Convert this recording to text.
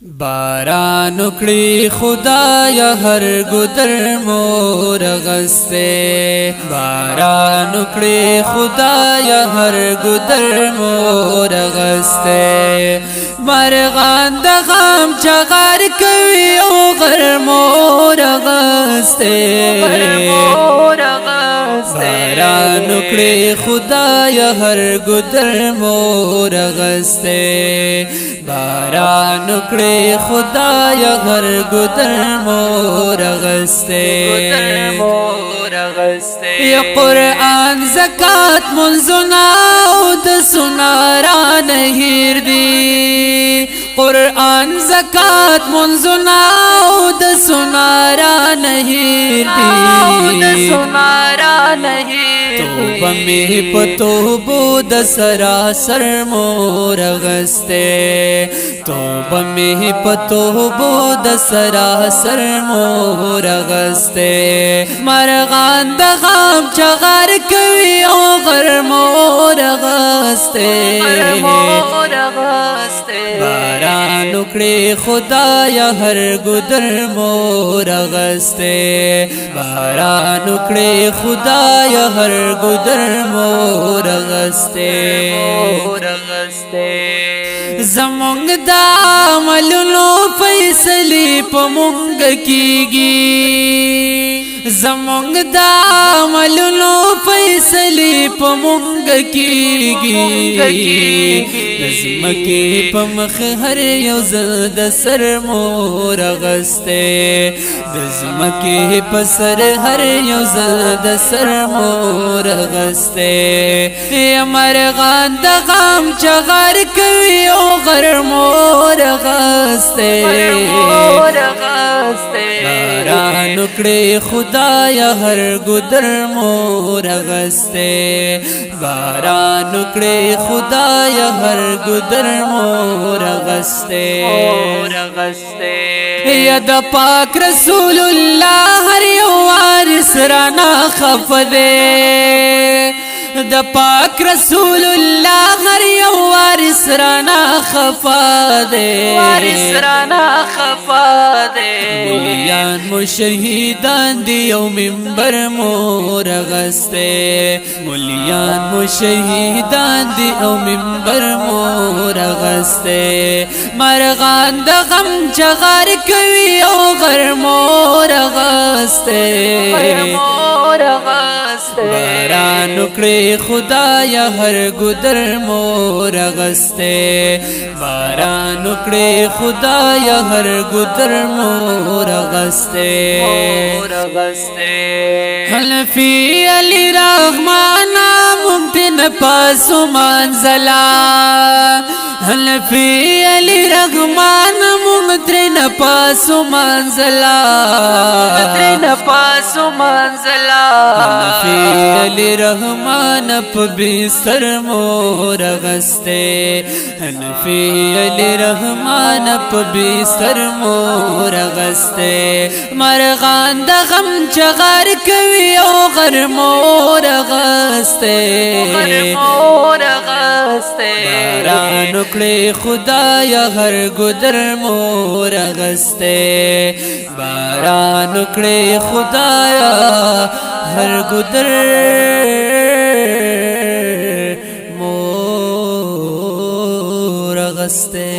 باران کړی خدای هر ګدر مور غسته باران کړی خدای هر ګدر مور غسته مرغان د غم چغار کوي او غر مور غسته باران کړی خدای هر ګدر مور غسته باران کړی خدای هر ګدر مور غسته یا قرآن زکات منزنا او د سناران هیر دی قرآن زکات منزنا او د سناران هیر دی توبه می پتوبو د سراسر مور غسته توبه می پتوبو د سراسر مور غسته مرغان د غم چغار کوي او غر مور غسته باران کړی خدای هر ګدر مور غسته باران کړی خدای هر ګدر مور غسته زمونږ د عملونو فیصلې په مونږ کیږي زمونږ د عملونو فیصلې په مونږ کیږي د ځمکې په مخ هر یو ځل د سر مور غسته د ځمکې په سر هر یو ځل د سر مور غسته یا مرغان د غم چغار کوي او غر مور غسته باران کړی خدای هر ګدر مور غسته باران کړی خدای هر ګدر مور غسته یا د پاک رسول الله هر یو وارث رانا خفده د پاک رسول الله هر یو وارث رانا خفده مولیان مو شهیدان دی یو منبر مور غسته مولیان مو شهیدان دی یو منبر مور غسته مرغان د غم چغار کوي او غر مور غسته باران کړی خدای هر ګدر مور غسته باران کړی خدای هر ګدر مور غسته حلفی علی رحمان ممتن پاسو منزلا حلفی علی رحمان ممتن پاسو منزلا حلفی علی رحمان په بستر مور غسته حنفی علی رحمان په بستر مور غسته مرغان د غم چغار کوي او غر مور غسته باران کړی خدای هر ګدر مور غسته باران کړی خدای هر ګدر مور غسته